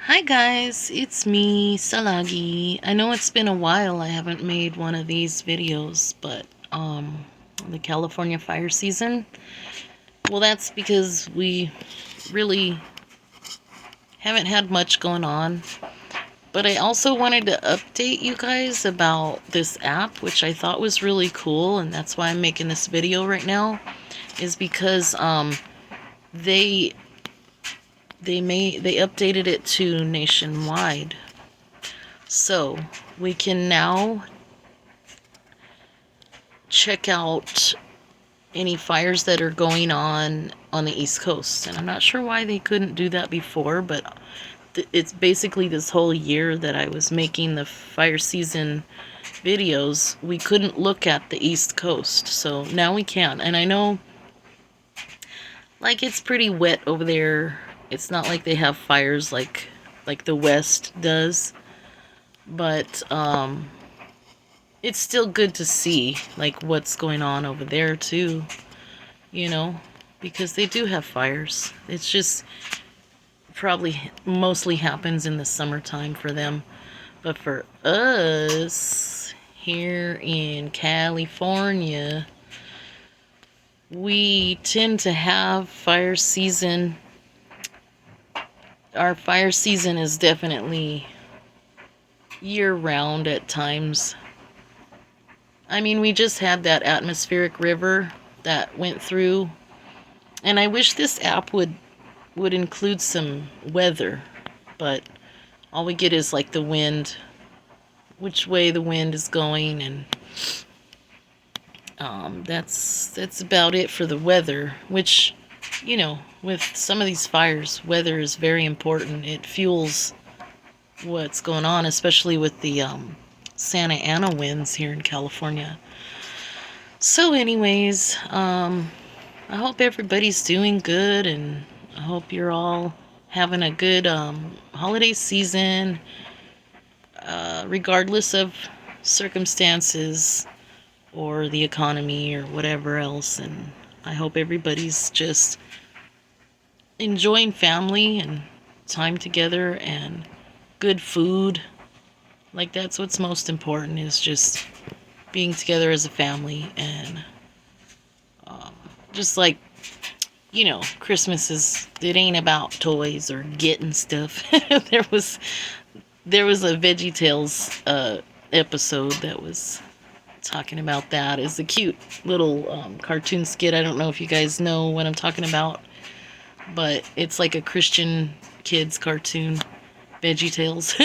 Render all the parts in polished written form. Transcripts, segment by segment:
Hi guys, it's me, Salagi. I know it's been a while I haven't made one of these videos, but the California fire season, well that's because we really haven't had much going on. But I also wanted to update you guys about this app, which I thought was really cool, and that's why I'm making this video right now, is because they they updated it to nationwide. So we can now check out any fires that are going on the East Coast. And I'm not sure why they couldn't do that before, but it's basically this whole year that I was making the fire season videos, we couldn't look at the East Coast. So now we can. And I know, like, it's pretty wet over there. It's not like they have fires like the West does, but it's still good to see like what's going on over there too, you know, because they do have fires. It's just probably mostly happens in the summertime for them. But for us here in California, we tend to have fire season. Our fire season is definitely year round at times. I mean, we just had that atmospheric river that went through, and I wish this app would include some weather, but all we get is like the wind, which way the wind is going, and that's about it for the weather. Which, you know, with some of these fires, weather is very important. It fuels what's going on, especially with the Santa Ana winds here in California. So, anyways, I hope everybody's doing good, and I hope you're all having a good holiday season, regardless of circumstances or the economy or whatever else. And I hope everybody's just enjoying family and time together and good food. Like, that's what's most important, is just being together as a family. And just like, you know, Christmas it ain't about toys or getting stuff. there was there was a Veggie Tales episode that was talking about that. It's a cute little cartoon skit. I don't know if you guys know what I'm talking about, but it's like a Christian kids cartoon, Veggie Tales.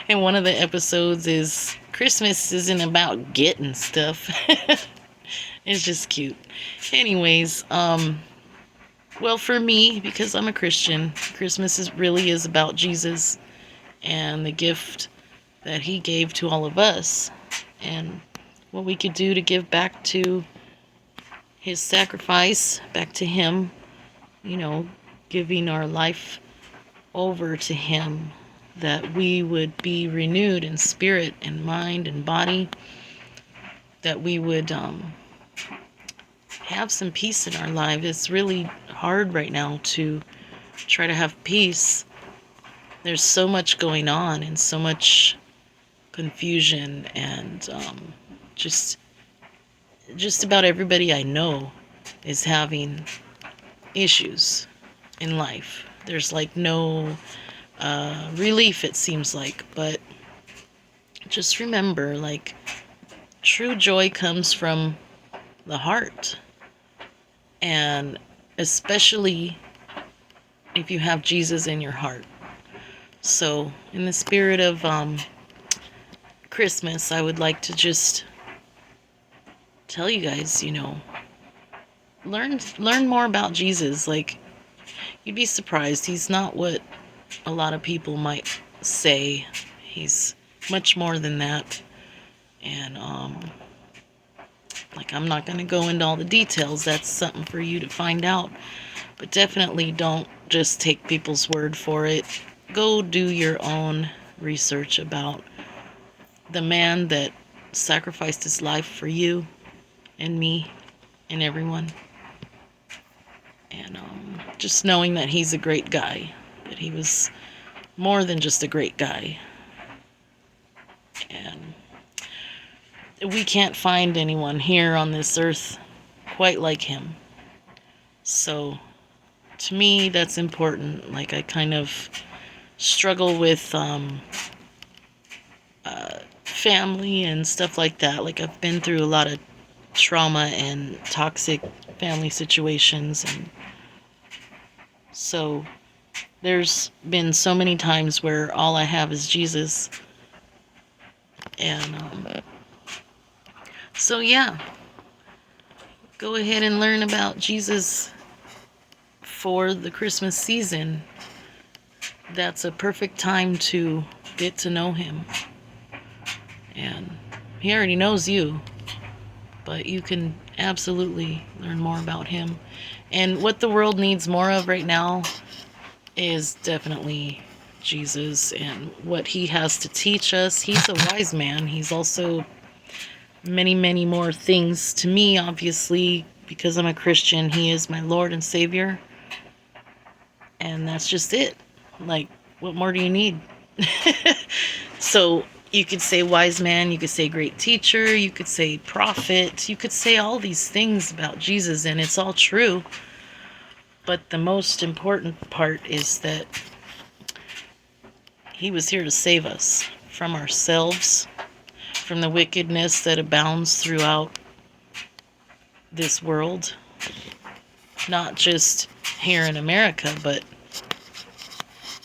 And one of the episodes is Christmas isn't about getting stuff. It's just cute. Anyways, well, for me, because I'm a Christian, Christmas really is about Jesus and the gift that he gave to all of us, and what we could do to give back to his sacrifice, back to him, you know, giving our life over to him, that we would be renewed in spirit and mind and body, that we would have some peace in our life. It's really hard right now to try to have peace. There's so much going on and so much confusion, and just about everybody I know is having issues in life. There's like no relief, it seems like. But just remember, like, true joy comes from the heart, and especially if you have Jesus in your heart. So in the spirit of Christmas, I would like to just tell you guys, you know, learn more about Jesus. Like, you'd be surprised. He's not what a lot of people might say. He's much more than that. And like, I'm not going to go into all the details. That's something for you to find out. But definitely don't just take people's word for it. Go do your own research about the man that sacrificed his life for you and me and everyone. And just knowing that he's a great guy. that he was more than just a great guy. And we can't find anyone here on this earth quite like him. So, to me, that's important. Like, I kind of struggle with family and stuff like that. Like, I've been through a lot of trauma and toxic family situations, and so there's been so many times where all I have is Jesus. And so yeah, go ahead and learn about Jesus for the Christmas season. That's a perfect time to get to know him. And he already knows you, but you can absolutely learn more about him. And what the world needs more of right now is definitely Jesus and what he has to teach us. He's a wise man. He's also many, many more things to me, obviously, because I'm a Christian. He is my Lord and Savior. And that's just it. Like, what more do you need? So, you could say wise man, you could say great teacher, you could say prophet, you could say all these things about Jesus, and it's all true. But the most important part is that he was here to save us from ourselves, from the wickedness that abounds throughout this world. Not just here in America, but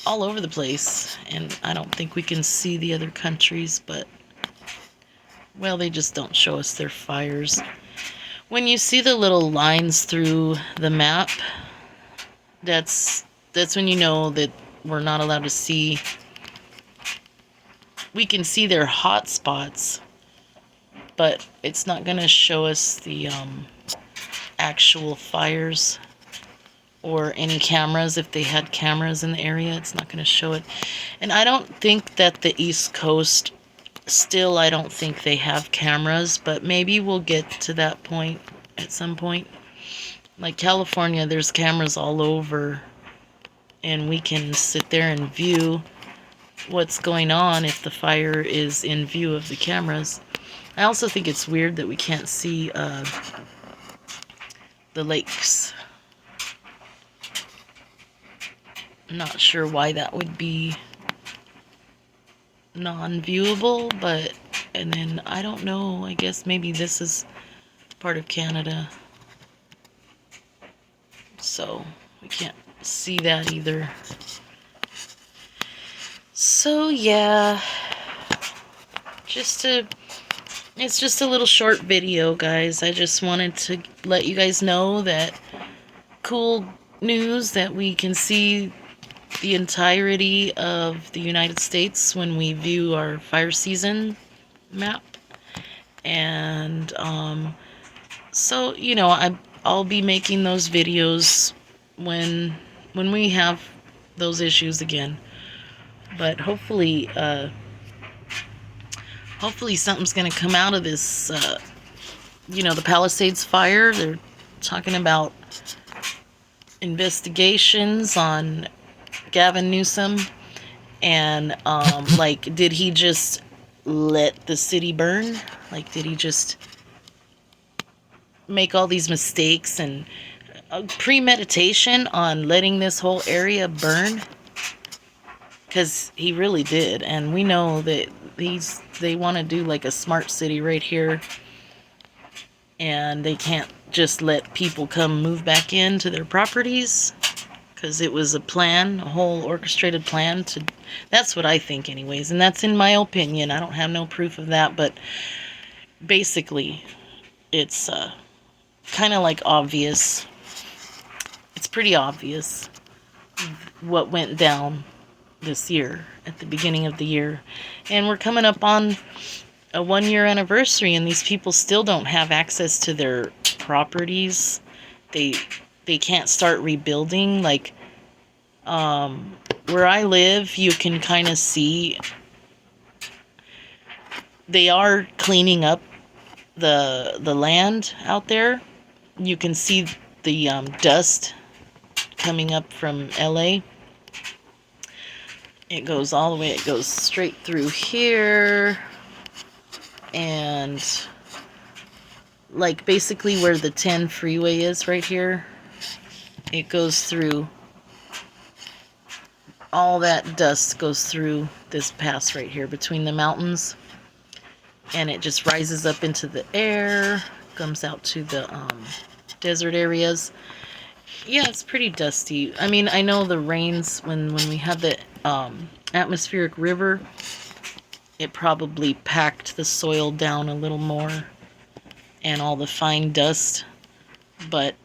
all over the place. And I don't think we can see the other countries, but, well, they just don't show us their fires. When you see the little lines through the map, that's when you know that we're not allowed to see. We can see their hot spots, but it's not going to show us the actual fires or any cameras. If they had cameras in the area, it's not going to show it. And I don't think that the East Coast, still, I don't think they have cameras, but maybe we'll get to that point at some point. Like California, there's cameras all over, and we can sit there and view what's going on if the fire is in view of the cameras. I also think it's weird that we can't see the lakes. I'm not sure why that would be non-viewable, but, and then I don't know, I guess maybe this is part of Canada, so we can't see that either. So yeah, it's just a little short video, guys. I just wanted to let you guys know that cool news that we can see the entirety of the United States when we view our fire season map. And so, you know, I'll be making those videos when we have those issues again. But hopefully something's going to come out of this, you know, the Palisades fire. They're talking about investigations on Gavin Newsom, and like, did he just let the city burn? Like, did he just make all these mistakes and premeditation on letting this whole area burn? Because he really did, and we know that they want to do like a smart city right here, and they can't just let people come move back into their properties, because it was a plan, a whole orchestrated plan to, that's what I think anyways, and that's in my opinion. I don't have no proof of that, but basically it's kind of like obvious. It's pretty obvious what went down this year, at the beginning of the year. And we're coming up on a 1-year anniversary, and these people still don't have access to their properties. They can't start rebuilding. Like, where I live, you can kind of see they are cleaning up the land out there. You can see the dust coming up from LA. It goes all the way, it goes straight through here, and like basically where the 10 freeway is right here, it goes through, all that dust goes through this pass right here between the mountains, and it just rises up into the air, comes out to the desert areas. Yeah, it's pretty dusty. I mean, I know the rains, when we had the atmospheric river, it probably packed the soil down a little more and all the fine dust. But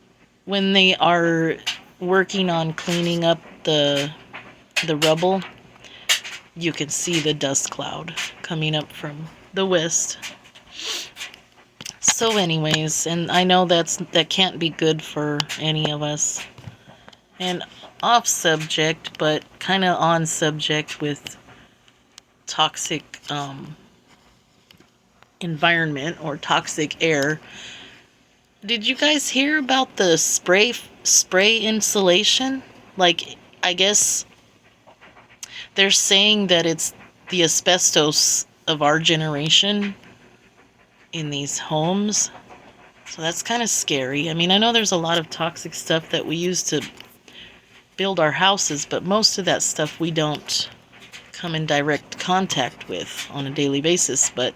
when they are working on cleaning up the rubble, you can see the dust cloud coming up from the west. So anyways, and I know that can't be good for any of us. And off subject, but kind of on subject with toxic environment or toxic air. Did you guys hear about the spray insulation? Like, I guess they're saying that it's the asbestos of our generation in these homes. So that's kind of scary. I mean, I know there's a lot of toxic stuff that we use to build our houses, but most of that stuff we don't come in direct contact with on a daily basis. But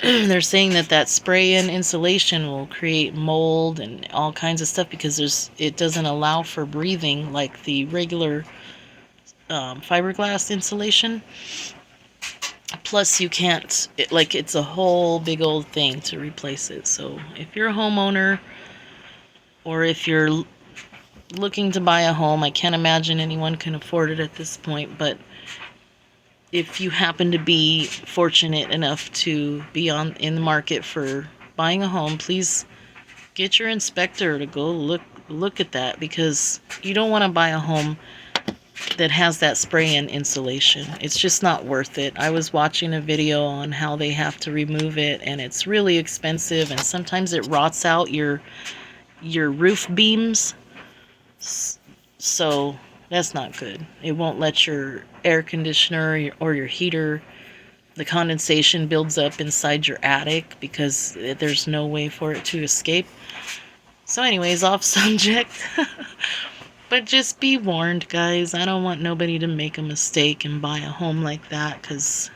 they're saying that spray-in insulation will create mold and all kinds of stuff because it doesn't allow for breathing like the regular fiberglass insulation. Plus, you can't, it's a whole big old thing to replace it. So if you're a homeowner, or if you're looking to buy a home, I can't imagine anyone can afford it at this point, but if you happen to be fortunate enough to be in the market for buying a home, please get your inspector to go look at that, because you don't want to buy a home that has that spray-in insulation. It's just not worth it. I was watching a video on how they have to remove it, and it's really expensive, and sometimes it rots out your roof beams. So that's not good. It won't let your air conditioner or your heater, the condensation builds up inside your attic because there's no way for it to escape. So anyways, off subject. But just be warned, guys. I don't want nobody to make a mistake and buy a home like that, because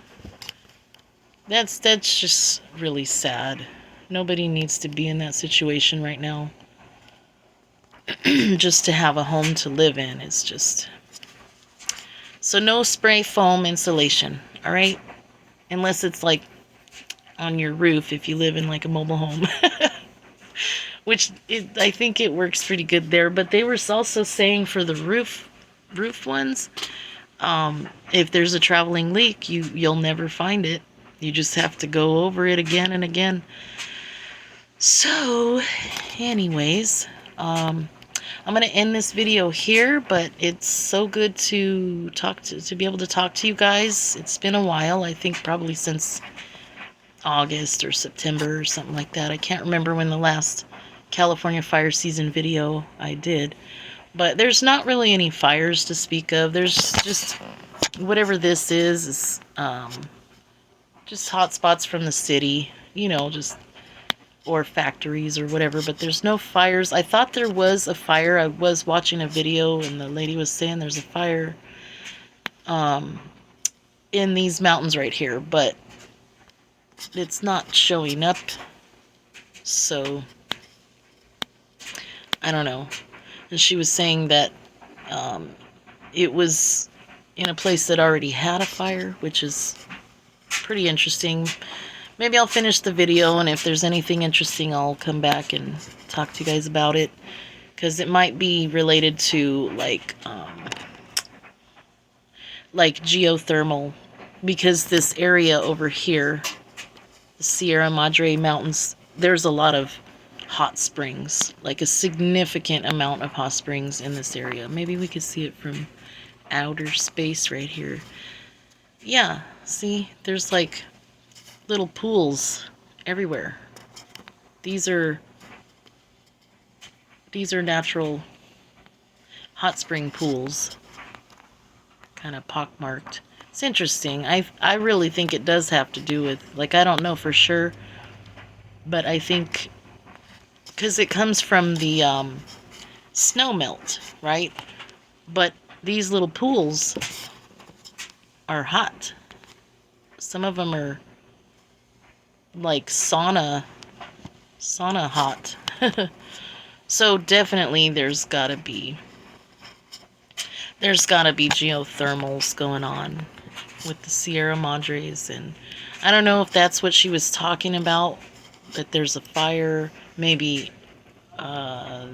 that's just really sad. Nobody needs to be in that situation right now. Just to have a home to live in is just... So no spray foam insulation, all right? Unless it's like on your roof if you live in like a mobile home. Which I think it works pretty good there. But they were also saying for the roof ones, if there's a traveling leak, you'll never find it. You just have to go over it again and again. So, anyways, I'm going to end this video here, but it's so good to be able to talk to you guys. It's been a while, I think probably since August or September or something like that. I can't remember when the last California fire season video I did, but there's not really any fires to speak of. There's just whatever this is just hot spots from the city, just, or factories or whatever, but there's no fires. I thought there was a fire. I was watching a video and the lady was saying there's a fire in these mountains right here, but it's not showing up, so I don't know. And she was saying that it was in a place that already had a fire, which is pretty interesting. Maybe I'll finish the video, and if there's anything interesting, I'll come back and talk to you guys about it, because it might be related to like geothermal, because this area over here, the Sierra Madre Mountains, there's a lot of hot springs, like a significant amount of hot springs in this area. Maybe we could see it from outer space right here. Yeah, see, there's like little pools everywhere. These are natural hot spring pools. kind of pockmarked. It's interesting. I really think it does have to do with, like, I don't know for sure, but I think because it comes from the snow melt, right? But these little pools are hot. Some of them are like sauna hot. So definitely there's gotta be geothermals going on with the Sierra Madres, and I don't know if that's what she was talking about, that there's a fire, maybe uh,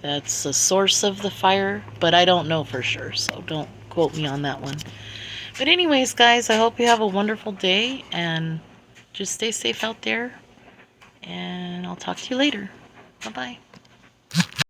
that's the source of the fire, but I don't know for sure, so don't quote me on that one. But anyways, guys, I hope you have a wonderful day, and just stay safe out there, and I'll talk to you later. Bye-bye.